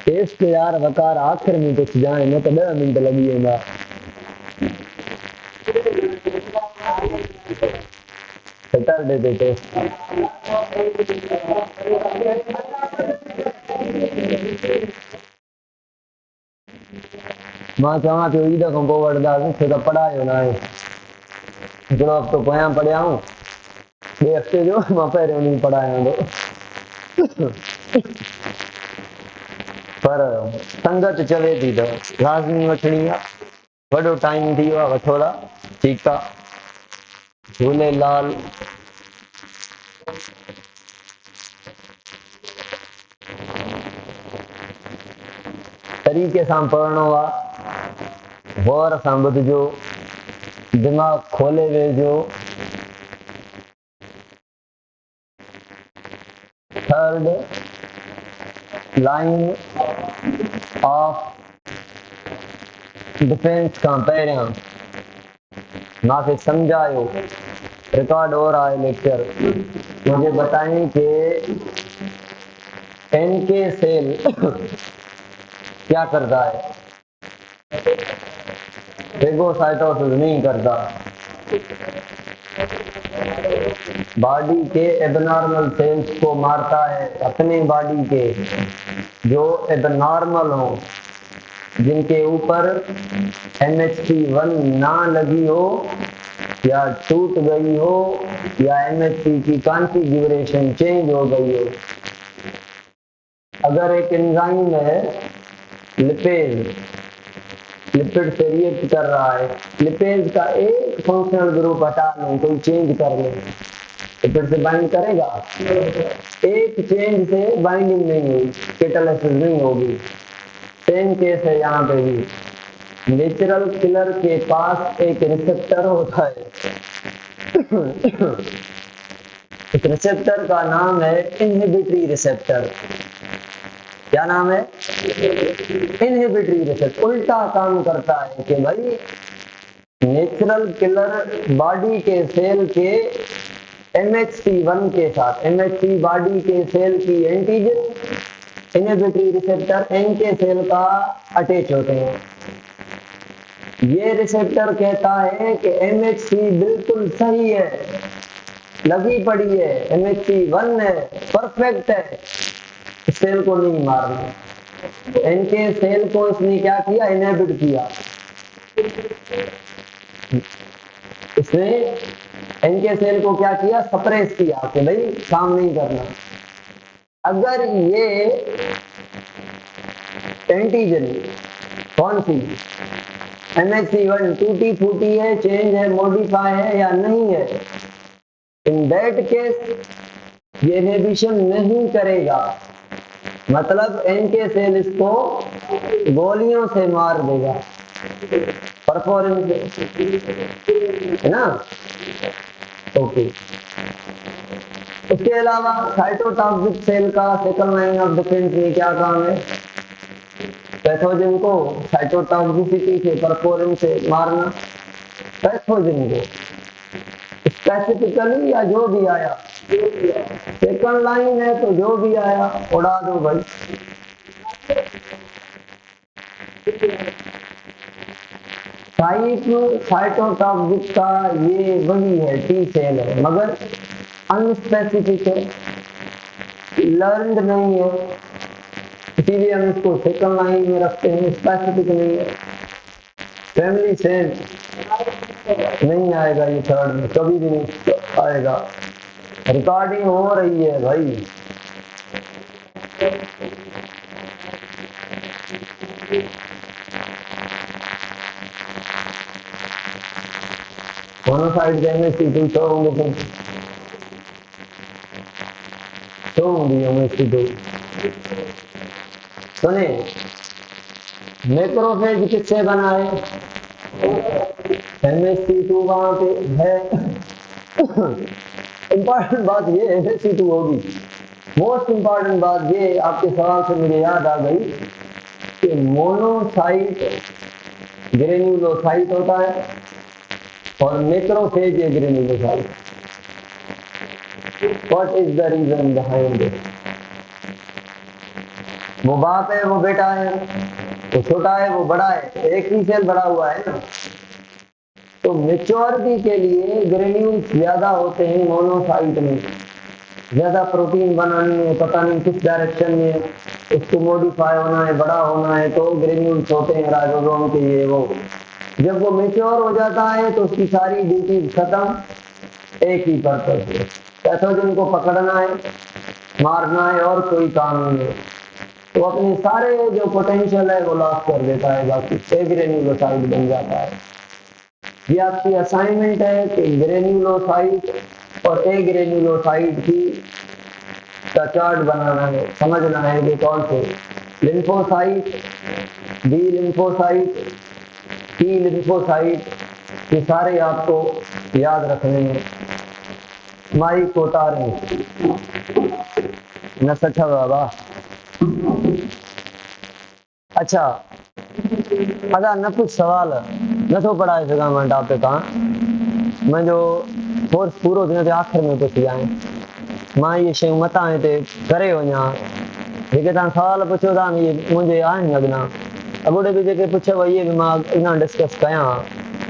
Test यार वकार आखिर में कुछ जाए न तो 10 मिनट लगी वेंदा। सैटरडे ते टेस्ट मां चवां पियो ईद खां पोइ वठंदासीं छो त पढ़ायो न आहे। हिकिड़ो हफ़्तो पोयां पढ़िया हूं, ॿिए हफ़्ते जो मां पहिरियों ॾींहुं पढ़ायां थो। पर संगत चवे थी त लाज़मी वठणी आहे। वॾो टाइम थी वियो आहे, वठो था, ठीकु आहे। झूलेलाल तरीक़े सां पढ़णो आहे, गौर सां ॿुधिजो, दिमाग़ खोले वेहिजो। थर्ड लाइन ऑफ डिफेंस खां पहिरियां मांखे समझायो, रिकॉर्ड हो रहा है लेक्चर, मुझे बताएं कि एनके सेल क्या करता है। फेगोसाइटोसिस नहीं करता, बॉडी के एबनॉर्मल सेल्स को मारता है, अपने बॉडी के जो एबनॉर्मल हो, जिनके ऊपर MHC1 ना लगी हो या टूट गई हो या MHC की कॉन्फ़िगरेशन चेंज हो गई हो। अगर एक एंजाइम है लिपेज, लिपिड से रिएक्ट कर रहा है, लिपेज का एक फंक्शनल ग्रुप हटा लें, कोई चेंज कर लें, लिपिड से बाइंड करेगा? एक चेंज से बाइंडिंग नहीं हुई, कैटालिसिस नहीं होगी। सेम केस है यहाँ पे भी। नेचुरल किलर के पास एक रिसेप्टर होता है। इस रिसेप्टर का नाम है इनहिबिटरी रिसेप्टर। क्या नाम है? Inhibitory receptor. उल्टा काम करता है कि भाई नेचुरल किलर बॉडी के सेल के MHC1 के साथ, MHC बॉडी के सेल की antigen, inhibitory receptor NK cell का अटैच होते हैं। ये रिसेप्टर कहता है कि MHC बिल्कुल सही है, लगी पड़ी है, MHC1 है, परफेक्ट है, सेल को नहीं मारना। एनके सेल को इसने क्या किया? इनहिबिट किया। इसने एनके सेल को क्या किया? सप्रेस किया कि भाई काम नहीं करना। अगर ये एंटीजन कौन सी MHC1 टूटी फूटी है, चेंज है, मॉडिफाई है या नहीं है, इन दैट केस ये इनहिबिशन नहीं करेगा। मतलब एनके सेल इसको गोलियों से मार देगा, परफोरेंस है ना। ओके, उसके अलावा साइटोटॉक्सिक सेल का सेकंड लाइन ऑफ डिफेंस में क्या काम है? पैथोजन को साइटोटॉक्सिसिटी से, परफोरेंस से मारना। पैथोजन को स्पेसिफिकली या जो भी आया, सेकंड लाइन है तो जो भी आया उड़ा दो भाई। साइटोटॉक्सिक का ये वही है, टी सेल है, मगर अनस्पेसिफिक है, लर्न्ड नहीं है, इसीलिए हम इसको सेकंड लाइन में रखते हैं, स्पेसिफिक नहीं है। फैमिली सेल नहीं आएगा ये थर्ड में, कभी भी नहीं आएगा। रिकॉर्डिंग हो रही है भाई। मोनोसाइट MHC2 शो होंगे, शो होंगी MHC2। सुने, मैक्रोफेज किससे बना है? MHC2 वहां पे है। इंपॉर्टेंट बात ये MHC2 होगी। मोस्ट इंपॉर्टेंट बात ये, आपके सवाल से मुझे याद आ गई कि मोनोसाइट ग्रेन्युलोसाइट होता है और macrophage agranulocyte. What is the reason behind it? वो बाप है, वो बेटा है, वो छोटा है, वो बड़ा है, एक ही सेल बड़ा हुआ है ना। तो मेच्योरिटी के लिए ग्रेन्यूल्स ज्यादा होते हैं मोनोसाइट में, ज्यादा प्रोटीन बनानी है, पता नहीं किस डायरेक्शन में उसको मॉडिफाई होना है, बड़ा होना है, तो ग्रेन्यूल्स होते हैं राइबोसोम के ये वो। जब वो मेच्योर हो जाता है तो उसकी सारी ड्यूटीज खत्म, एक ही पर्पस है, पैथोजन को पकड़ना है, मारना है, और कोई काम नहीं है। तो अपने सारे जो पोटेंशियल है वो लॉस कर देता है, बाकी ग्रेन्यूलोसाइट बन जाता है। ये आपकी असाइनमेंट है कि ग्रेन्यूलोसाइट और ए ग्रेन्यूलोसाइट की का चार्ट बनाना है, समझना है कि कौन से lymphocyte, B lymphocyte, T lymphocyte, ये सारे आपको याद रखने हैं। माई कोटारे न सठा बाबा। अच्छा अदा न कुछ सवाल न तो पढ़ाए सघां मां टॉपिक पे कहा मुंहिंजो कोर्स पूरो थियो ते आख़िर में पुछी जाए मां ये शयूं मतां हिते करे वञा। जेके तव्हां सवाल पुछो था इहे मुंहिंजे आहिनि अॻियां, अॻोटे बि जेके पुछियव इहे बि मां अॻियां डिस्कस कयां,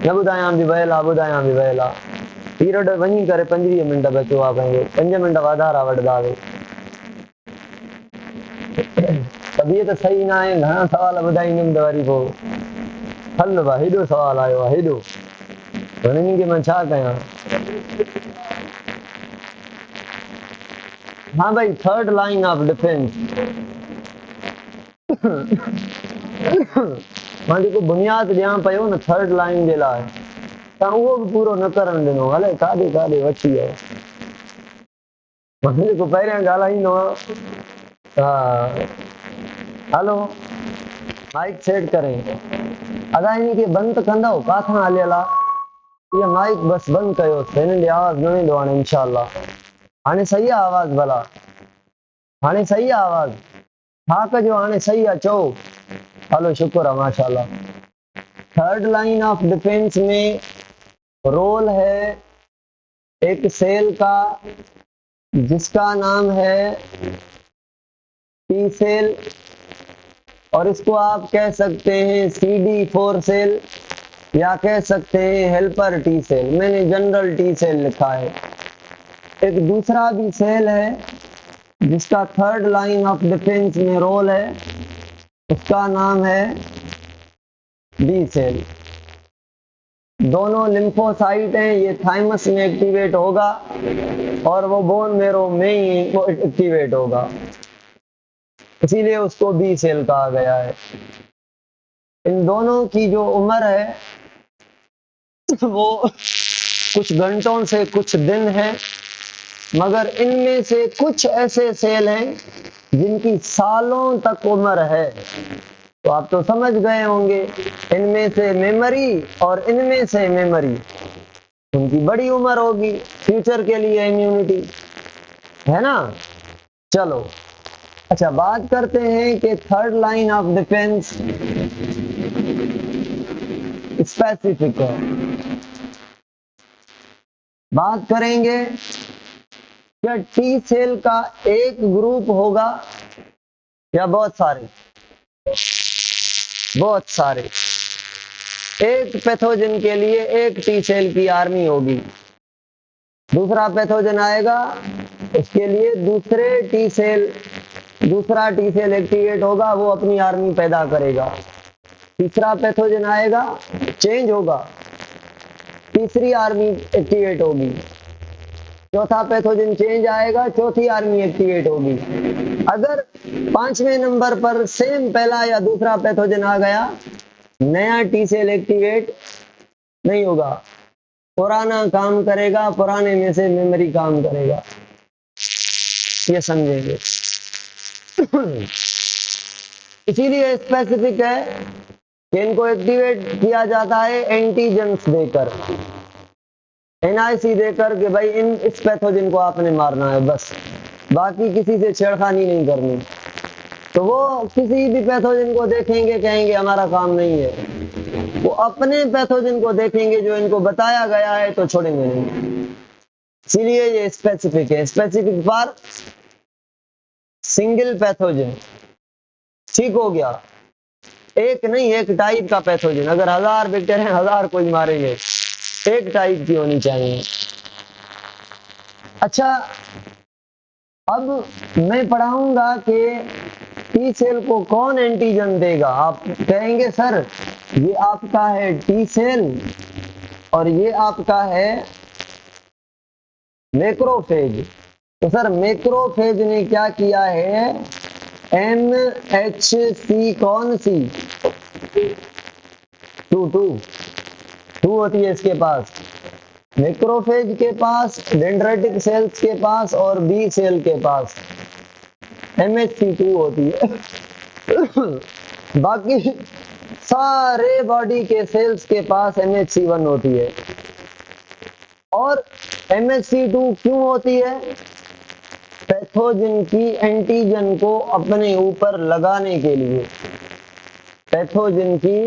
न ॿुधायां बि वियल आहे, ॿुधायां बि वियल आहे। पीरियड वञी करे 25 मिंट बचियो आहे, पंहिंजो 5 मिंट वाधारा वठंदासीं। तबियत सही ना आहे, घणा सवाल ॿुधाईंदुमि त वरी पोइ हल भाउ हेॾो सवाल आयो आहे, हेॾो हाणे के मां छा कयां। हाँ भाई, थर्ड लाइन ऑफ डिफेंस मां जेको बुनियाद ॾियां पियो न थर्ड लाइन जे लाइ, तव्हां उहो बि पूरो न करणु ॾिनो, हले काॾे काॾे वठी वियो। मां जेको पहिरियां ॻाल्हाईंदो आहियां, हा हलो माइक सेट करें, अदा इन खे बंदि कंदव, काथां हलियल आहे इहा माइक, बसि बंदि कयो, हिन ॾे आवाज़ न वेंदो हाणे इंशाअल्लाह। हाणे सही आहे आवाज़? भला हाणे सही आहे आवाज़? हा कजो, हाणे सही आहे चओ। हलो शुक्र है माशाल्लाह। थर्ड लाइन ऑफ डिफेंस में रोल है एक सेल का जिसका नाम है टी सेल, और इसको आप कह सकते हैं CD4 सेल या कह सकते हैं हेल्पर टी सेल। मैंने जनरल टी सेल लिखा है। एक दूसरा भी सेल है जिसका थर्ड लाइन ऑफ डिफेंस में रोल है, उसका नाम है बी सेल। दोनों लिम्फोसाइट हैं, ये थाइमस में एक्टिवेट होगा और वो बोन मेरो में ही वो एक्टिवेट होगा, इसीलिए उसको बी सेल कहा गया है। इन दोनों की जो उम्र है वो कुछ घंटों से कुछ दिन है, मगर इनमें से कुछ ऐसे सेल हैं जिनकी सालों तक उम्र है। तो आप तो समझ गए होंगे, इनमें से मेमोरी और इनमें से मेमोरी, उनकी बड़ी उम्र होगी, फ्यूचर के लिए इम्यूनिटी है ना। चलो अच्छा, बात करते हैं कि third line of defence specific है। बात करेंगे क्या टी सेल का एक ग्रुप होगा या बहुत सारे? बहुत सारे। एक पैथोजन के लिए एक टी सेल की आर्मी होगी, दूसरा पैथोजन आएगा उसके लिए दूसरा टी सेल एक्टिवेट होगा, वो अपनी आर्मी पैदा करेगा। तीसरा पैथोजन आएगा, चेंज होगा, तीसरी आर्मी एक्टिवेट होगी। चौथा पैथोजन चेंज आएगा, चौथी आर्मी एक्टिवेट होगी। अगर 5वें नंबर पर सेम पहला या दूसरा पैथोजन आ गया, नया टी सेल एक्टिवेट नहीं होगा, पुराना काम करेगा, पुराने में से मेमोरी काम करेगा, ये समझेंगे। इसीलिए स्पेसिफिक है कि इनको एक्टिवेट किया जाता है एंटीजेंस देकर, NIC देकर कि भाई इस पैथोजन को आपने मारना है, बस बाकी किसी से छेड़खानी नहीं करनी। तो वो किसी भी पैथोजन को देखेंगे कहेंगे हमारा काम नहीं है, वो अपने पैथोजन को देखेंगे जो इनको बताया गया है तो छोड़ेंगे नहीं। इसीलिए ये स्पेसिफिक है, स्पेसिफिक फॉर सिंगल पैथोजन। ठीक हो गया। एक नहीं, एक टाइप का पैथोजन, अगर 1000 बैक्टीरिया 1000 कोई मारेंगे, एक टाइप की होनी चाहिए। अच्छा, अब मैं पढ़ाऊंगा कि टी सेल को कौन एंटीजन देगा। आप कहेंगे सर ये आपका है टी सेल और ये आपका है मैक्रोफेज। तो सर मैक्रोफेज ने क्या किया है, MHC कौन सी, 2 होती है इसके पास, मैक्रोफेज के पास, डेंड्राइटिक सेल्स के पास और बी सेल के पास MHC2 होती है। बाकी सारे बॉडी के सेल्स के पास MHC1 होती है। और MHC2 क्यों होती है, पैथोजन की एंटीजन को अपने ऊपर लगाने के लिए, पैथोजन की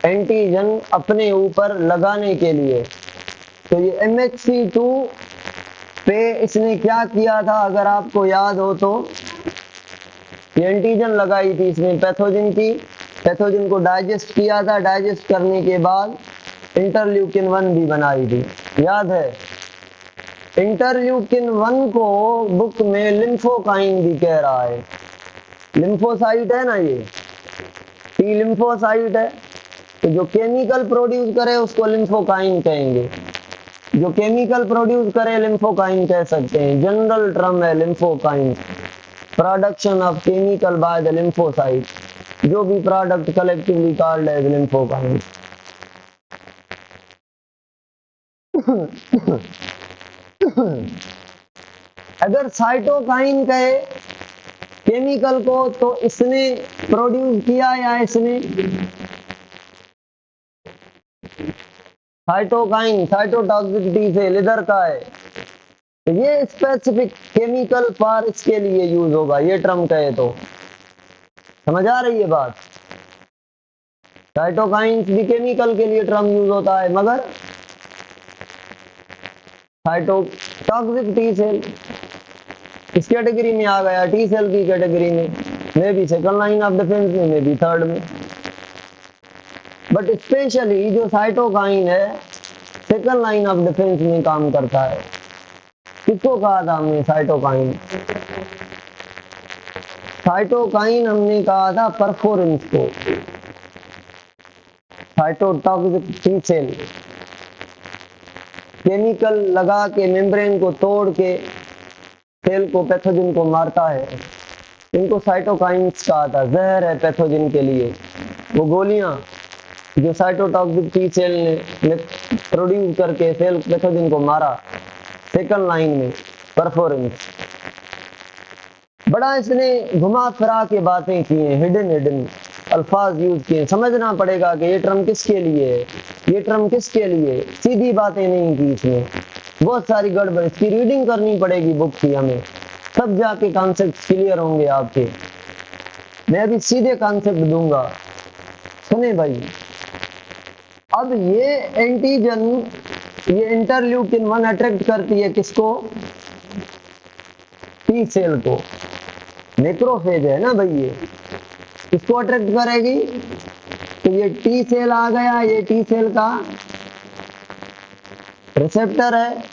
एंटीजन अपने ऊपर लगाने के लिए। तो ये MHC2 पे इसने क्या किया था, अगर आपको याद हो तो, ये एंटीजन लगाई थी इसने पैथोजन की, पैथोजन को डाइजेस्ट किया था, डाइजेस्ट करने के बाद इंटरल्यूकिन 1 भी बनाई थी, याद है। इंटरल्यूकिन 1 को बुक में लिम्फोकाइन भी कह रहा है। लिम्फोसाइट है ना, ये टी लिम्फोसाइट है, तो जो केमिकल प्रोड्यूस करे उसको लिम्फोकाइन कहेंगे, जो केमिकल प्रोड्यूस करे लिम्फोकाइन कह सकते हैं, जनरल टर्म है lymphokine, production of chemical by the lymphocyte, जो भी product collectively called as lymphokine. अगर साइटोकाइन कहे केमिकल को तो इसने प्रोड्यूस किया या इसने, साइटोकाइन साइटोटॉक्सिसिटी से इधर का है, तो ये स्पेसिफिक केमिकल फॉर इसके लिए यूज होगा, ये टर्म कहे तो समझ आ रही है बात। साइटोकाइन भी केमिकल के लिए टर्म यूज होता है, मगर साइटोटॉक्सिक टी सेल इस कैटेगरी में आ गया, टी सेल की कैटेगरी में, may be second line of defence में, मे बी थर्ड में, बट स्पेशली जो साइटोकाइन है सेकंड लाइन ऑफ डिफेंस में काम करता है। किसको कहा था हमने साइटोकाइन, साइटोकाइन हमने कहा था परफोरेंस को, साइटोटॉक्सिक टी सेल केमिकल लगा के मेम्ब्रेन को तोड़ के सेल को पैथोजन को मारता है, इनको साइटोकाइन्स कहा था। जहर है पैथोजन के लिए वो गोलियां जो साइटोटॉक्सिक टी सेल ने प्रोड्यूस करके सेल पैथोजन को मारा, सेकंड लाइन में परफोरेंस। बड़ा इसने घुमा फिरा के बातें की हैं, हिडन अल्फाज यूज किए, समझना पड़ेगा कि ये टर्म किसके लिए है, ये टर्म किसके लिए, सीधी बातें नहीं की इसमें, बहुत सारी गड़बड़, इसकी रीडिंग करनी पड़ेगी बुक की हमें, तब जाके कॉन्सेप्ट क्लियर होंगे आपके। मैं अभी सीधे कॉन्सेप्ट दूंगा, सुने भाई। अब ये एंटीजन, ये इंटरल्यूकिन 1 अट्रैक्ट करती है किसको, टी सेल को, मैक्रोफेज है ना भाई, ये किसको अट्रैक्ट करेगी, तो ये टी सेल आ गया, ये टी सेल का रिसेप्टर है,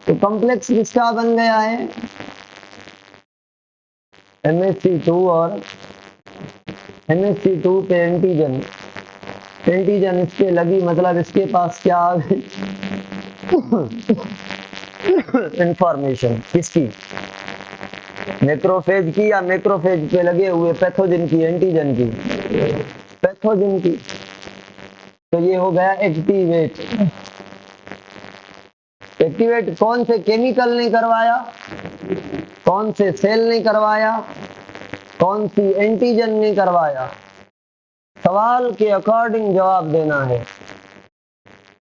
तो कॉम्प्लेक्स किसका बन गया है, MHC2, और MHC2 पे एंटीजन, एंटीजन इस पे लगी, मतलब इसके पास क्या आ गई, इंफॉर्मेशन किसकी, मैक्रोफेज की, या मैक्रोफेज पे लगे हुए पैथोजन की, एंटीजन की, पैथोजन की। तो ये हो गया एक्टिवेट। एक्टिवेट कौन से केमिकल ने करवाया, कौन से सेल ने करवाया, कौन सी एंटीजन ने करवाया, सवाल के अकॉर्डिंग जवाब देना है।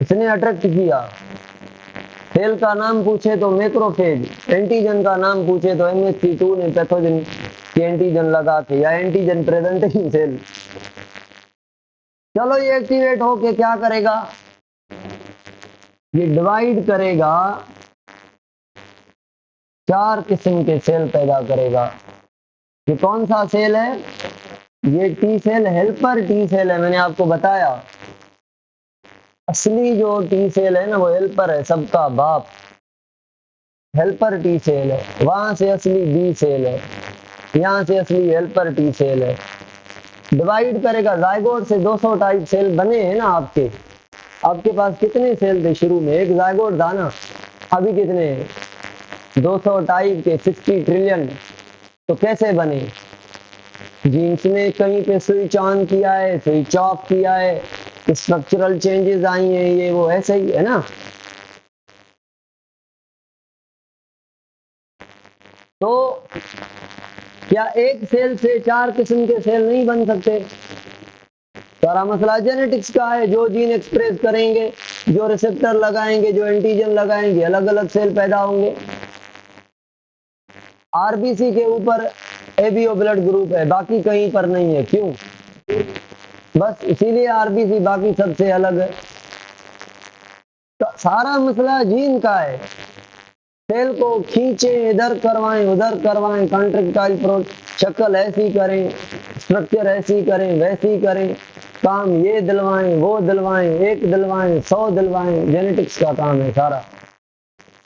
इसने अट्रैक्ट किया, सेल का नाम पूछे तो मैक्रोफेज, एंटीजन का नाम पूछे तो MHC2 ने पैथोजन की एंटीजन लगा के, या एंटीजन प्रेजेंटिंग सेल। चलो ये एक्टिवेट होके क्या करेगा, ये डिवाइड करेगा, 4 किस्म के सेल पैदा करेगा, ये कौन सा सेल है? ये T cell helper T cell है। मैंने आपको बताया असली जो टी सेल है ना वो हेल्पर है, सबका बाप हेल्पर टी सेल है। वहां से असली बी सेल है, यहाँ से असली हेल्पर टी सेल है। डिवाइड करेगा जायगोट से 200 टाइप सेल बने हैं ना आपके। आपके पास कितने सेल थे शुरू में? एक जायगोट था ना, अभी कितने हैं? 200 टाइप के 60 ट्रिलियन। तो कैसे बने? जीन्स ने कहीं पे स्विच ऑन किया है, स्विच ऑफ किया है, स्ट्रक्चरल चेंजेस आई हैं, ये वो ऐसे ही है ना। तो क्या एक सेल से 4 किस्म के सेल नहीं बन सकते? सारा मसला जेनेटिक्स का है। जो जीन एक्सप्रेस करेंगे, जो रिसेप्टर लगाएंगे, जो एंटीजन लगाएंगे, अलग अलग सेल पैदा होंगे। आरबीसी के ऊपर एबीओ ब्लड ग्रुप है, बाकी कहीं पर नहीं है। क्यों? बस इसीलिए आरबीसी बाकी सबसे अलग है। तो सारा मसला जीन का है। सेल को खींचे, इधर करवाएं उधर करवाएं, कॉन्ट्रेक्टाइल शक्ल ऐसी करें, स्ट्रक्चर ऐसी करें वैसी करें, काम ये दिलवाएं वो दिलवाएं, एक दिलवाएं 100 दिलवाएं। जेनेटिक्स का काम है सारा।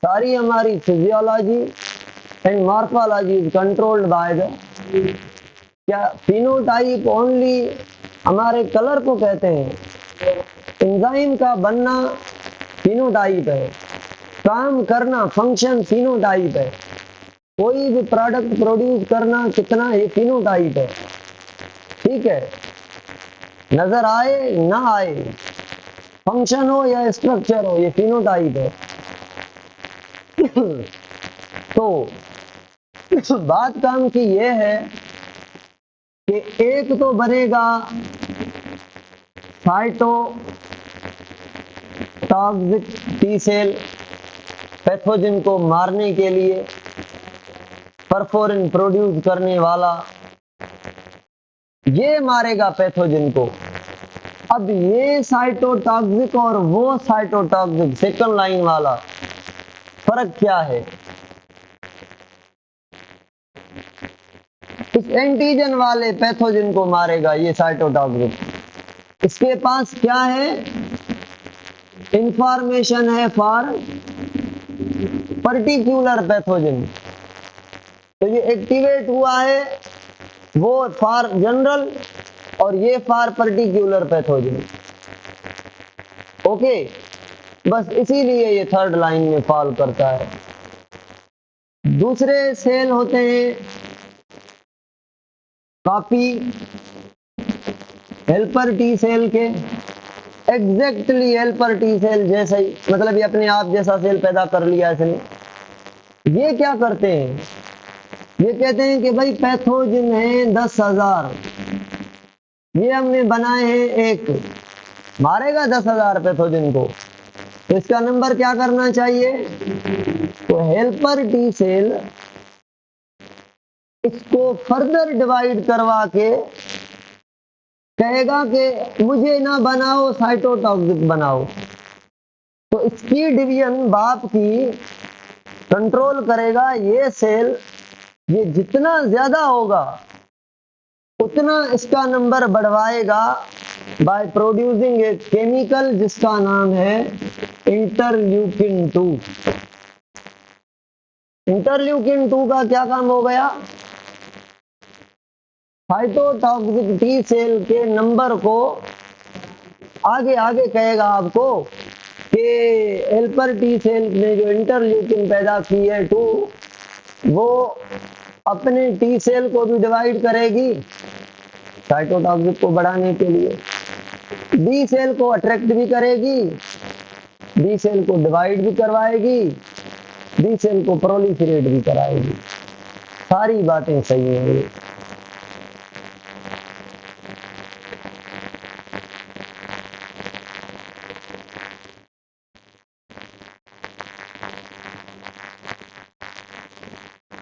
सारी हमारी physiology and morphology is controlled by the क्या फिनोटाइप ओनली। हमारे कलर को कहते हैं। एंजाइम का बनना फिनोटाइप है, काम करना फंक्शन फिनोटाइप है, कोई भी प्रोडक्ट प्रोड्यूस करना कितना, ये फिनोटाइप है। ठीक है, नजर आए ना आए, फंक्शन हो या स्ट्रक्चर हो, ये फिनोटाइप है। तो बात काम की ये है कि एक तो बनेगा साइटोटॉक्सिक टी सेल, पैथोजन को मारने के लिए परफोरिन प्रोड्यूस करने वाला, ये मारेगा पैथोजन को। अब ये साइटोटॉक्सिक और वो साइटोटॉक्सिक सेकंड लाइन वाला फर्क क्या है? इस एंटीजन वाले पैथोजन को मारेगा ये साइटोटॉक्सिक। इसके पास क्या है? इंफॉर्मेशन है फॉर पर्टिकुलर पैथोजन। तो ये एक्टिवेट हुआ है, वो फॉर जनरल और ये फॉर पर्टिकुलर पैथोजन। ओके, बस इसीलिए ये थर्ड लाइन में फॉल करता है। दूसरे सेल होते हैं कॉपी हेल्पर टी सेल के, एग्जैक्टली हेल्पर टी सेल जैसा ही, मतलब ये अपने आप जैसा सेल पैदा कर लिया इसने। ये क्या करते हैं? ये कहते हैं कि भाई पैथोजन है 10,000, ये हमने बनाए हैं एक, मारेगा 10,000 पैथोजन को। तो इसका नंबर क्या करना चाहिए? तो हेल्पर टी सेल इसको फर्दर डिवाइड करवा के कहेगा कि मुझे ना बनाओ, साइटोटॉक्सिक बनाओ। तो इसकी डिवीजन बाप की कंट्रोल करेगा ये सेल। ये जितना ज्यादा होगा उतना इसका नंबर बढ़वाएगा बाय प्रोड्यूसिंग ए केमिकल जिसका नाम है इंटरल्यूकिन 2। इंटरल्यूकिन 2 का क्या काम हो गया? साइटोटॉक्सिक टी सेल के नंबर को आगे आगे कहेगा आपको कि हेल्पर टी सेल ने जो इंटरल्यूकिन पैदा की है 2, वो अपने टी सेल को भी डिवाइड करेगी साइटोटॉक्सिक को बढ़ाने के लिए, बी सेल को अट्रैक्ट भी करेगी, बी सेल को डिवाइड भी करवाएगी, बी सेल को प्रोलिफरेट भी कराएगी। सारी बातें सही हैं।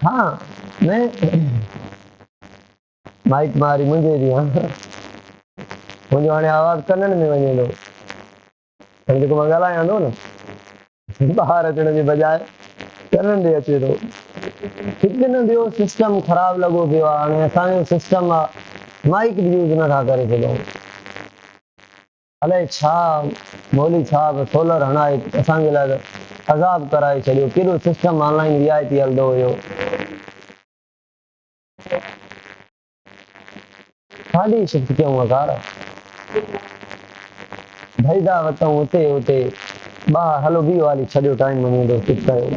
हाँ, मैं माइक मारी मुझे भी। हाँ, मुझे हाणे आवाज कन्नड़ में वञे थो, हाणे जेको मां ॻाल्हायां थो न ॿाहिरि अचण जे बजाए कन्नड़ में अचे थो। कितने भी सिस्टम खराब लगो पियो हाणे असांजो सिस्टम माइक भी यूज़ नथा करे सघूं। अलाए छा मोली छा बि सोलर हणाए असांजे लाइ अज़ाब कराए छॾियो। केॾो सिस्टम ऑनलाइन रिआयती हलंदो हुयो। खाली शिफ्ट कयूं वकार भईदा वतऊं हुते हुते बा हलो बी वाली छॾियो टाइम वञे शिफ्ट कयो।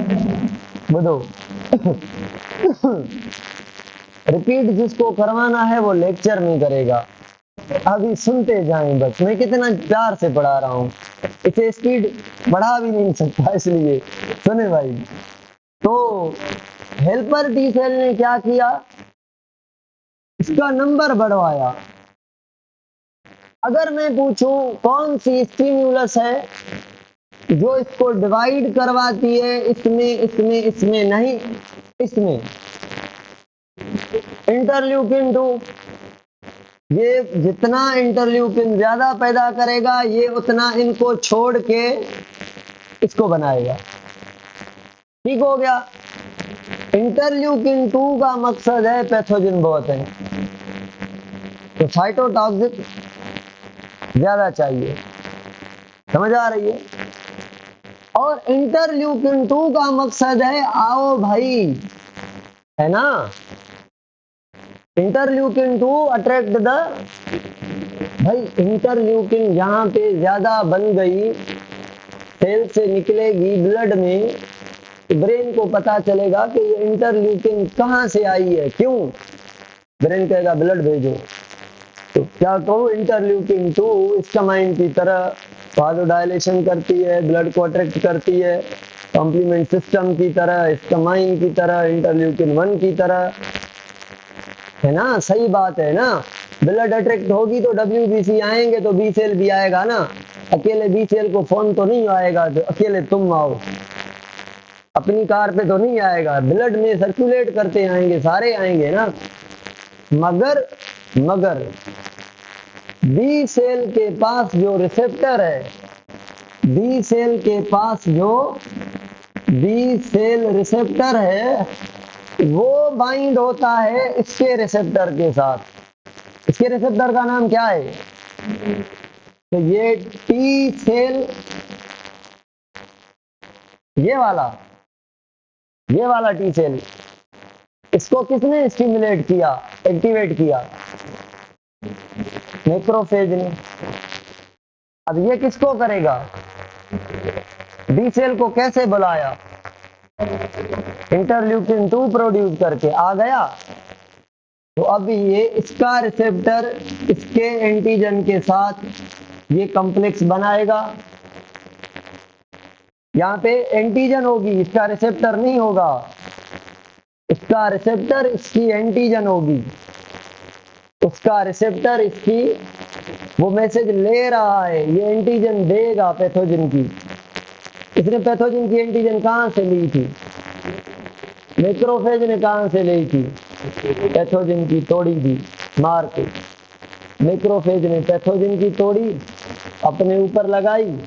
ॿुधो रिपीट जिसको करवाना है वो लेक्चर में करेगा। अभी सुनते जाएं बस। मैं कितना प्यार से पढ़ा रहा हूँ, इसे स्पीड बढ़ा भी नहीं सकता, इसलिए सुने भाई। तो हेल्पर टी सेल ने क्या किया, इसका नंबर बढ़वाया। अगर मैं पूछूं कौन सी स्टिम्युलस है जो इसको डिवाइड करवाती है, इसमें नहीं, इसमें इंटरल्यूकिन 2। ये जितना इंटरल्यूकिन ज्यादा पैदा करेगा ये उतना इनको छोड़ के इसको बनाएगा। ठीक हो गया। इंटरल्यूकिन 2 का मकसद है पैथोजन बहुत है, तो साइटोटॉक्सिक ज्यादा चाहिए। समझ आ रही है। और इंटरल्यूकिन 2 का मकसद है आओ भाई, है ना। इंटरल्यूकिन 2 अट्रैक्ट द, भाई इंटरल्यूकिन यहाँ पे ज्यादा बन गई, सेल से निकलेगी ब्लड में, ब्रेन को पता चलेगा कि ये इंटरल्यूकिन कहाँ से आई है, क्यों। ब्रेन कहेगा ब्लड भेजो, तो क्या कहो इंटरल्यूकिन 2 स्कमाइन की तरह वासोडायलेशन करती है, ब्लड को अट्रैक्ट करती है, कॉम्प्लीमेंट सिस्टम की तरह, स्कमाइन की तरह, इंटरल्यूकिन 1 की तरह, है ना। सही बात है ना। ब्लड अट्रैक्ट होगी तो WBC आएंगे तो बी सेल भी आएगा ना। अकेले बी सेल को फोन तो नहीं आएगा तो अकेले तुम आओ, अपनी कार पे तो नहीं आएगा, ब्लड में सर्कुलेट करते आएंगे, सारे आएंगे ना। मगर बी सेल के पास जो रिसेप्टर है, बी सेल के पास जो बी सेल रिसेप्टर है वो बाइंड होता है इसके रिसेप्टर के साथ। इसके रिसेप्टर का नाम क्या है, तो ये टी सेल, ये वाला टी सेल, इसको किसने स्टिमुलेट किया, एक्टिवेट किया, मैक्रोफेज ने। अब ये किसको करेगा, बी सेल को कैसे बुलाया, इंटरल्यूकिन 2 प्रोड्यूस करके आ गया। तो अब ये इसका रिसेप्टर इसके एंटीजन के साथ ये कॉम्प्लेक्स बनाएगा। यहाँ पे एंटीजन होगी, इसका रिसेप्टर नहीं होगा, इसका रिसेप्टर इसकी एंटीजन होगी, उसका रिसेप्टर इसकी, वो मैसेज ले रहा है, ये एंटीजन देगा पैथोजन की। इसने पैथोजन की एंटीजन कहाँ से ली थी, मैक्रोफेज ने कहाँ से ली थी, पैथोजन की तोड़ी थी मार के। मैक्रोफेज ने पैथोजन की तोड़ी, अपने ऊपर लगाई,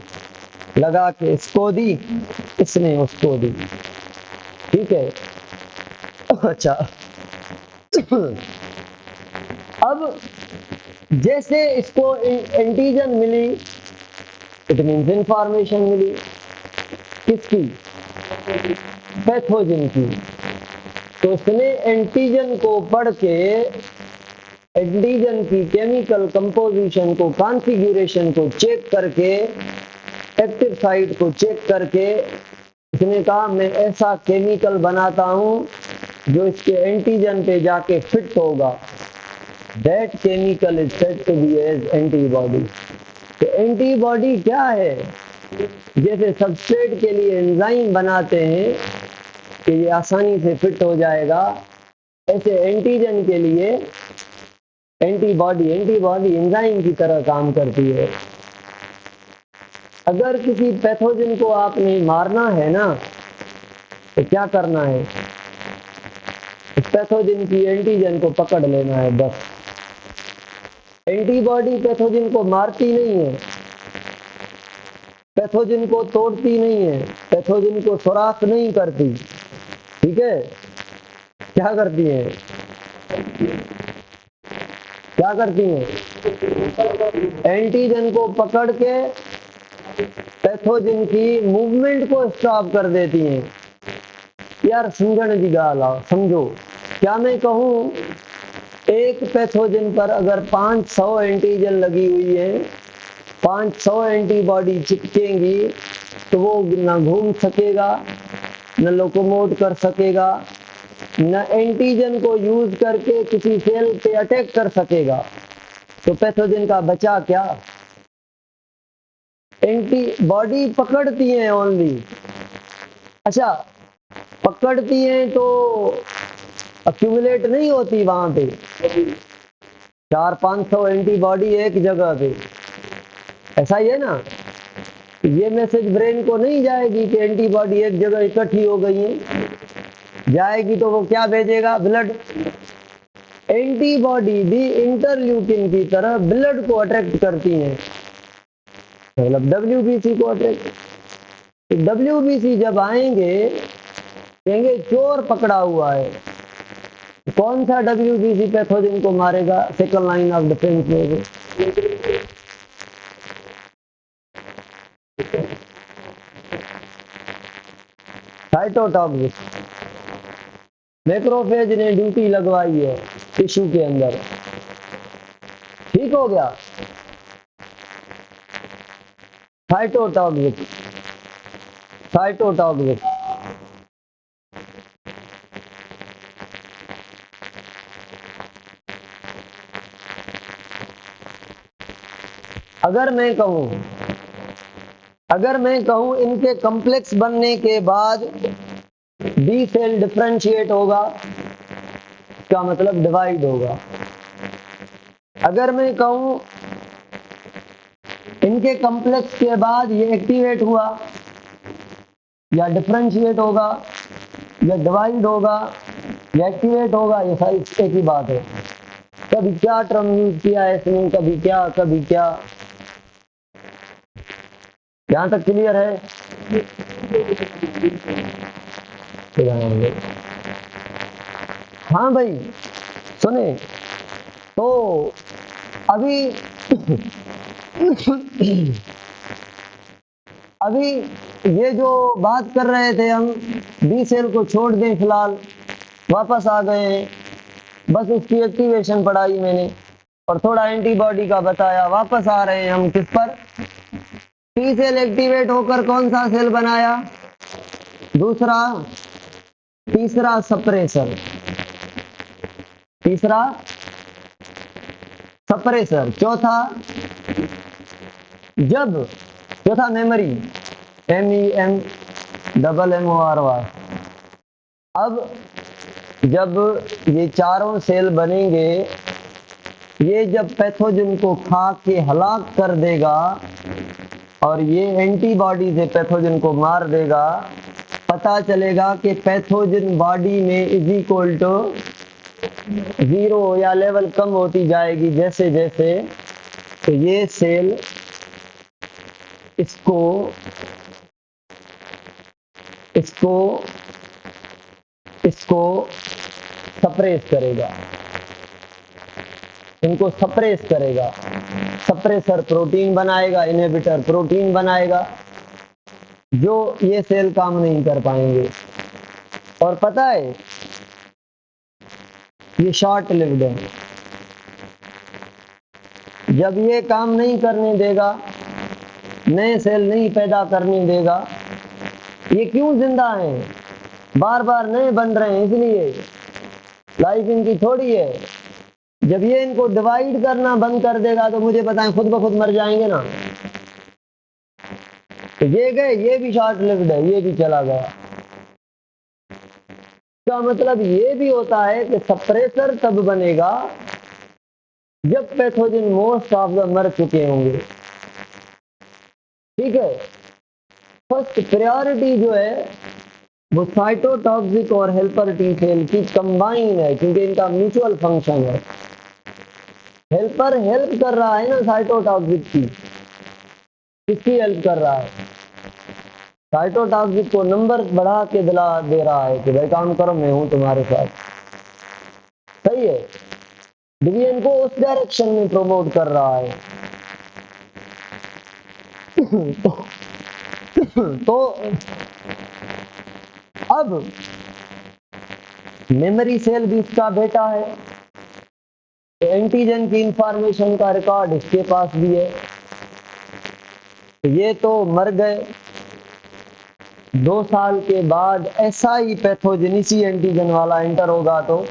लगा के इसको दी, इसने उसको दी। ठीक है। अच्छा अब जैसे इसको एंटीजन मिली, इट मीन्स इंफॉर्मेशन मिली किसकी, पैथोजन की। तो इसने एंटीजन को पढ़ के एंटीजन की केमिकल कंपोजिशन को, कॉन्फ़िगरेशन को चेक करके, एक्टिव साइट को चेक करके इसने कहा मैं ऐसा केमिकल बनाता हूं जो इसके एंटीजन पे जाके फिट होगा। That chemical is said to be as antibody. तो एंटीबॉडी क्या है, जैसे सबस्ट्रेट के लिए एंजाइम बनाते हैं कि ये आसानी से फिट हो जाएगा, ऐसे एंटीजन के लिए एंटीबॉडी एंजाइम की तरह काम करती है। अगर किसी पैथोजन को आपने मारना है ना, तो क्या करना है, इस पैथोजन की एंटीजन को पकड़ लेना है बस। एंटीबॉडी पैथोजन को मारती नहीं है, पैथोजन को तोड़ती नहीं है, पैथोजन को सुराख नहीं करती। ठीक है। क्या करती हैं? क्या करती हैं? एंटीजन को पकड़ के पैथोजन की मूवमेंट को स्टॉप कर देती हैं। यार समझण की गाल आओ, समझो। क्या मैं कहूं एक पैथोजन पर अगर 500 एंटीजन लगी हुई है, 500 एंटीबॉडी चिपकेंगी, तो वो न घूम सकेगा, न लोकोमोट कर सकेगा, न एंटीजन को यूज करके किसी सेल पे अटैक कर सकेगा। तो पैथोजन का बचा क्या? एंटीबॉडी पकड़ती हैं ओनली। अच्छा, पकड़ती हैं तो अक्यूमुलेट नहीं होती वहां पे 400-500 एंटीबॉडी एक जगह पे, ऐसा ही है ना। ये मैसेज ब्रेन को नहीं जाएगी कि एंटीबॉडी एक जगह इकट्ठी हो गई है, जाएगी तो वो क्या भेजेगा? ब्लड। एंटीबॉडी भी इंटरल्यूकिन की तरह ब्लड को अट्रैक्ट करती हैं, मतलब WBC को अट्रैक्ट। WBC जब आएंगे कहेंगे चोर पकड़ा हुआ है। कौन सा WBC पैथोजन को मारेगा? सेकंड लाइन ऑफ डिफेंस में साइटोटॉक्सिक। मैक्रोफेज ने ड्यूटी लगवाई है टिश्यू के अंदर, ठीक हो गया। Cytotoxic, cytotoxic. अगर मैं कहूं इनके कॉम्प्लेक्स बनने के बाद बी सेल डिफरेंशिएट होगा, क्या मतलब? डिवाइड होगा। अगर मैं कहूं इनके कॉम्प्लेक्स के बाद ये एक्टिवेट हुआ, या डिफरेंशिएट होगा, या डिवाइड होगा, या एक्टिवेट होगा, ये सारी एक ही बात है। कभी क्या टर्म यूज किया है इसमें, कभी क्या, कभी क्या। यहां तक क्लियर है? हाँ भाई सुने तो अभी अभी ये जो बात कर रहे थे हम, बी सेल को छोड़ दें फिलहाल, वापस आ गए हैं, बस उसकी एक्टिवेशन पढ़ाई मैंने और थोड़ा एंटीबॉडी का बताया। वापस आ रहे हैं हम किस पर? टी सेल एक्टिवेट होकर कौन सा सेल बनाया? दूसरा, तीसरा सप्रेसर, तीसरा सप्रेसर, चौथा चौथा मेमोरी, MEMMORY। अब जब ये चारों सेल बनेंगे, ये जब पैथोजन को खा के हलाक कर देगा और ये एंटीबॉडी से पैथोजन को मार देगा, पता चलेगा कि पैथोजन बॉडी में इज इक्वल टू 0 या लेवल कम होती जाएगी जैसे जैसे। तो ये सेल इसको सप्रेस करेगा, इनको सप्रेस करेगा। सप्रेसर प्रोटीन बनाएगा, इनहिबिटर प्रोटीन बनाएगा, जो ये सेल काम नहीं कर पाएंगे। और पता है ये शॉर्ट लिव्ड है, जब ये काम नहीं करने देगा, नए सेल नहीं पैदा करने देगा। ये क्यों जिंदा हैं? बार बार नए बन रहे हैं, इसलिए लाइफ इनकी थोड़ी है। जब ये इनको डिवाइड करना बंद कर देगा तो मुझे बताएं खुद ब खुद मर जाएंगे ना। तो ये गए, ये भी शॉर्ट लिव्ड है, ये भी चला गया। इसका मतलब ये भी होता है कि सप्रेसर तब बनेगा जब पैथोजन मोस्ट ऑफ द मर चुके होंगे। ठीक है, फर्स्ट प्रायोरिटी जो है वो साइटोटॉक्सिक और हेल्पर टी सेल की कंबाइन है, क्योंकि इनका म्यूचुअल फंक्शन है। हेल्पर हेल्प कर रहा है ना साइटोटॉक्सिक की। किसकी हेल्प कर रहा है? साइटोटॉक्सिक को नंबर बढ़ा के दिला दे रहा है कि भाई काम करो, मैं हूं तुम्हारे साथ। सही है, डिवीजन को उस डायरेक्शन में प्रमोट कर रहा है। तो अब मेमोरी सेल भी इसका बेटा है, तो एंटीजन की इंफॉर्मेशन का रिकॉर्ड इसके पास भी है। तो ये तो मर गए, 2 साल के बाद ऐसा ही पैथोजेनिसी एंटीजन वाला एंटर होगा तो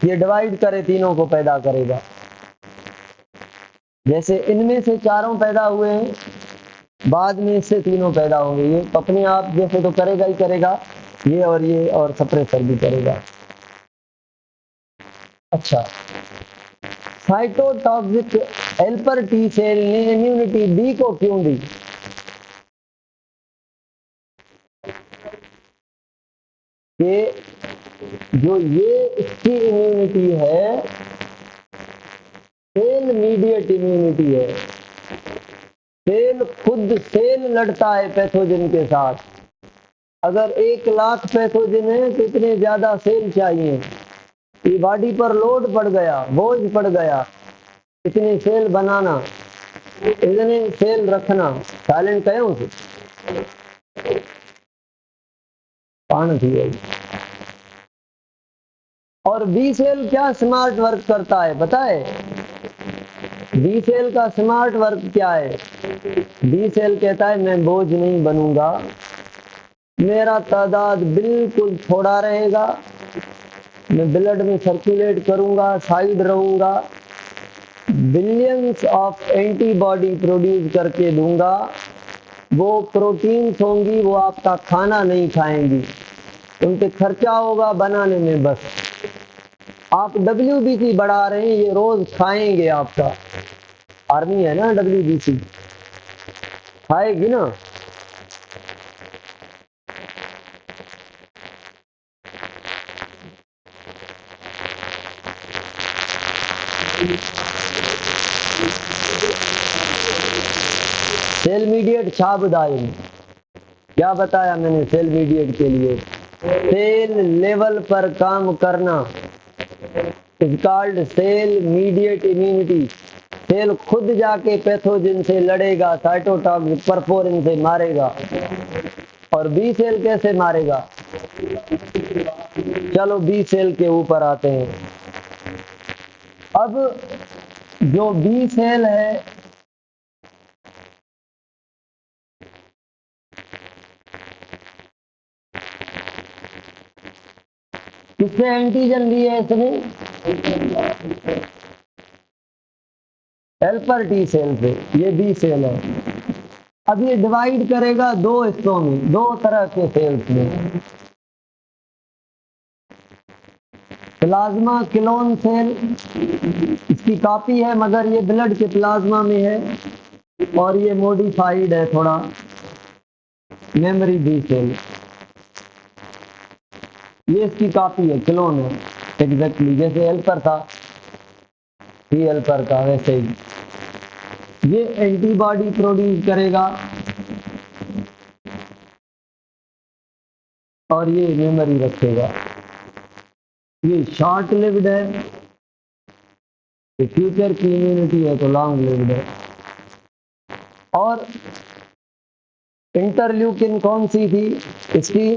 ये डिवाइड करे तीनों को पैदा करेगा। जैसे इनमें से चारों पैदा हुए हैं, बाद में इससे तीनों पैदा होंगे। ये अपने आप जैसे तो करेगा ही करेगा, ये और सप्रेसर भी करेगा। अच्छा, साइटोटॉक्सिक हेल्पर टी सेल ने इम्यूनिटी बी को क्यों दी? कि जो ये इसकी इम्यूनिटी है, सेल मीडिएट इम्यूनिटी है। सेल खुद सेल लड़ता है पैथोजन के साथ। अगर 1 लाख पैथोजन है तो इतने ज्यादा सेल चाहिए। ये बॉडी पर लोड पड़ गया, बोझ पड़ गया, इतने सेल बनाना, इतने सेल रखना, साइलेंट कहो से पान थी। और बी सेल क्या स्मार्ट वर्क करता है पता है? बी सेल का स्मार्ट वर्क क्या है? बी सेल कहता है मैं बोझ नहीं बनूंगा, मेरा तादाद बिल्कुल थोड़ा रहेगा, मैं ब्लड में सर्कुलेट करूंगा, साइड रहूंगा, बिलियंस ऑफ एंटीबॉडी प्रोड्यूस करके दूंगा। वो प्रोटीन्स होंगी, वो आपका खाना नहीं खाएंगी, उन पे खर्चा होगा बनाने में बस। आप WBC बढ़ा रहे हैं, ये रोज खाएंगे आपका। आर्मी है ना, WBC खाएगी ना। सेल मीडिएट छा बताई, क्या बताया मैंने सेल मीडिएट के लिए? सेल लेवल पर काम करना is called cell mediate immunity. Cell खुद जाके पैथोजन से लड़ेगा, साइटोटॉक्सिक परफोरिन से मारेगा। और बी सेल कैसे मारेगा? चलो बी सेल के ऊपर आते हैं। अब जो बी सेल है, किससे एंटीजन लिए है इसने? हेल्पर टी सेल से। ये बी सेल है। अब ये डिवाइड करेगा 2 हिस्सों में, 2 तरह के सेल्स में। प्लाज्मा क्लोन सेल इसकी कॉपी है, मगर ये ब्लड के प्लाज्मा में है, और ये मॉडिफाइड है थोड़ा, मेमोरी बी सेल। ये इसकी कॉपी है, क्लोन है एग्जैक्टली, जैसे हेल्पर था ही हेल्पर का, वैसे ही ये एंटीबॉडी प्रोड्यूस करेगा और ये मेमोरी रखेगा। ये शॉर्ट लिव्ड है, फ्यूचर की इम्यूनिटी है तो लॉन्ग लिव्ड है। और इंटरल्यूकिन कौन सी थी इसकी?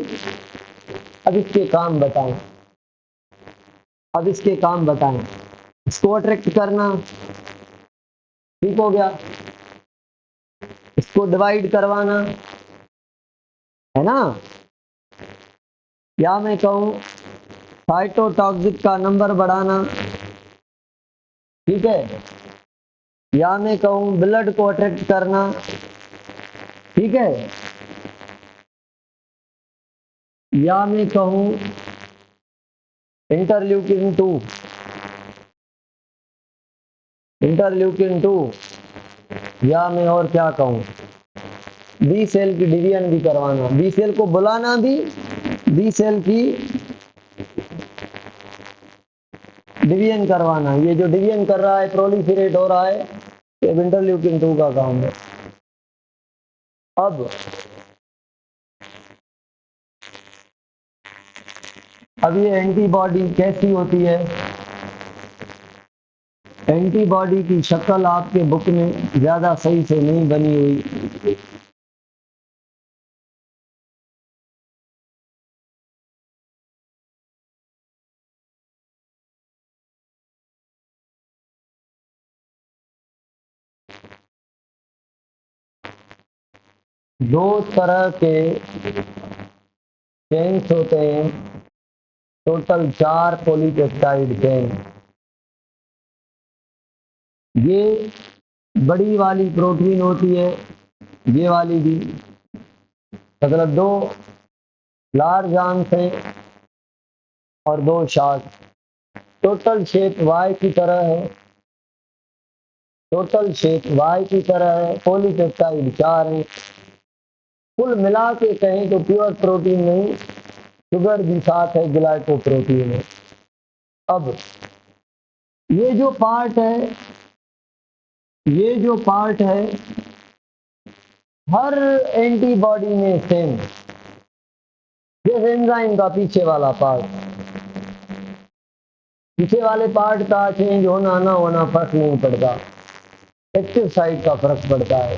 अब इसके काम बताएं, इसको अट्रैक्ट करना, ठीक हो गया। इसको डिवाइड करवाना है ना, या मैं कहूं साइटोटॉक्सिक का नंबर बढ़ाना, ठीक है, या मैं कहूं ब्लड को अट्रैक्ट करना, ठीक है, या मैं कहूं इंटरल्यूकिन 2, या मैं और क्या कहूं, बी सेल की डिवीजन भी करवाना, बी सेल को बुलाना भी, बी सेल की डिवीजन करवाना। ये जो डिवीजन कर रहा है, प्रोलिफरेट हो रहा है, ये इंटरल्यूकिन 2 का काम है। अब ये एंटीबॉडी कैसी होती है? एंटीबॉडी की शक्ल आपके बुक में ज्यादा सही से नहीं बनी हुई। दो तरह के चेन्स होते हैं, टोटल 4 पॉलीपेप्टाइड चेन। ये बड़ी वाली प्रोटीन होती है, ये वाली भी, मतलब 2 लार्ज आर्म्स हैं और 2 शॉर्ट। टोटल शेप वाई की तरह है, टोटल शेप वाई की तरह है। पॉलीपेप्टाइड 4 हैं। कुल मिला के कहें तो प्योर प्रोटीन नहीं, शुगर भी साथ है, ग्लाइकोप्रोटीन है। अब ये जो पार्ट है, ये जो पार्ट है हर एंटीबॉडी में सेम, जैसे एंजाइम का पीछे वाला पार्ट, पीछे वाले पार्ट का चेंज होना ना होना फर्क नहीं पड़ता, एक्टिव साइट का फर्क पड़ता है।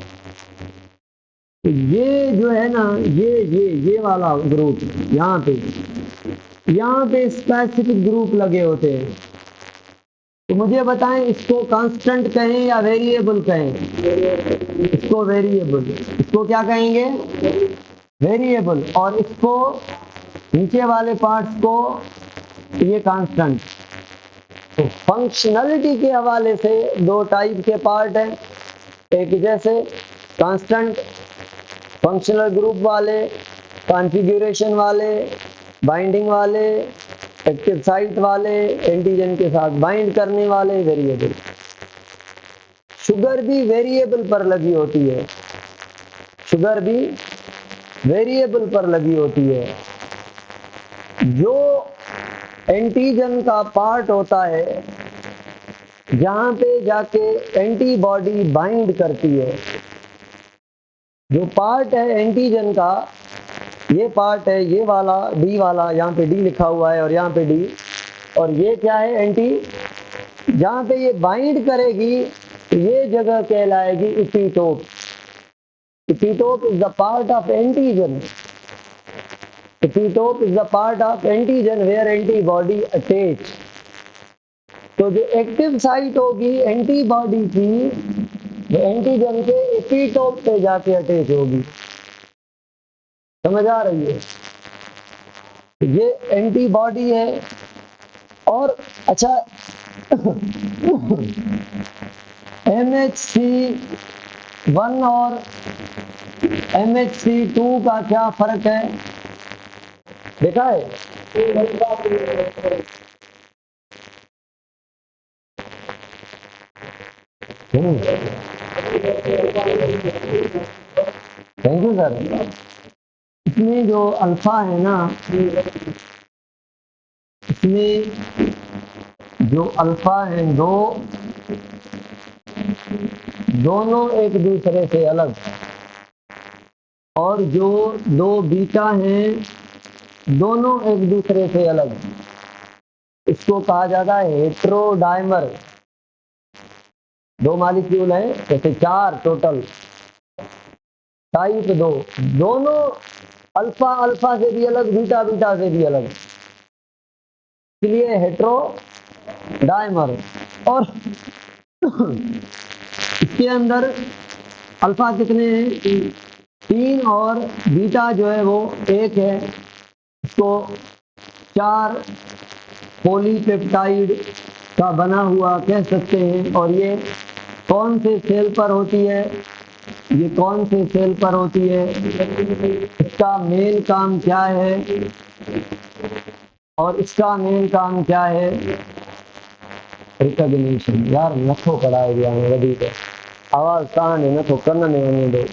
तो ये जो है ना, ये वाला ग्रुप, यहाँ पे स्पेसिफिक ग्रुप लगे होते हैं। तो मुझे बताएं, इसको कांस्टेंट कहें या वेरिएबल कहें? इसको वेरिएबल। इसको क्या कहेंगे? वेरिएबल। और इसको, नीचे वाले पार्ट्स को, ये कांस्टेंट। तो फंक्शनलिटी के हवाले से 2 टाइप के पार्ट हैं, एक जैसे कांस्टेंट फंक्शनल ग्रुप वाले, कॉन्फ़िगरेशन वाले, बाइंडिंग वाले, एक्टिव साइट वाले, एंटीजन के साथ बाइंड करने वाले, वेरिएबल। शुगर भी वेरिएबल पर लगी होती है, शुगर भी वेरिएबल पर लगी होती है। जो एंटीजन का पार्ट होता है, जहां पे जाके एंटीबॉडी बाइंड करती है, जो पार्ट है एंटीजन का, ये पार्ट है, ये वाला डी वाला, यहाँ पे डी लिखा हुआ है और यहाँ पे डी, और ये क्या है? एंटी। जहाँ पे ये बाइंड करेगी ये जगह कहलाएगी epitope. Epitope is the part of antigen, epitope is the part of antigen where antibody attach. तो जो एक्टिव साइट होगी एंटीबॉडी की, वो एंटीजन के एपीटोप पे जाके अटैच होगी। समझ आ रही है? ये एंटीबॉडी है। और अच्छा, MHC1 और MHC2 का क्या फर्क है देखा है? Thank you sir. इसमें जो अल्फा है ना, इसमें जो अल्फा है, दोनों एक दूसरे से अलग, और जो 2 बीटा हैं दोनों एक दूसरे से अलग। इसको कहा जाता है हेट्रोडाइमर। 2 मॉलिक्यूल है, जैसे 4 टोटल, टाइप 2, दोनों अल्फा अल्फा से भी अलग, बीटा बीटा से भी अलग, इसलिए हेट्रोडाइमर। और इसके अंदर अल्फा कितने हैं? 3, और बीटा जो है वो 1 है। इसको 4 पॉलीपेप्टाइड का बना हुआ कह सकते हैं। और ये कौन से सेल पर होती है? ये कौन से सेल पर होती है? इसका मेन काम क्या है? और इसका मेन काम क्या है? रिकॉग्निशन। यार नथो पढ़ाए गया है वधी के आवाज कान है, नथो कन्न में वञे दो।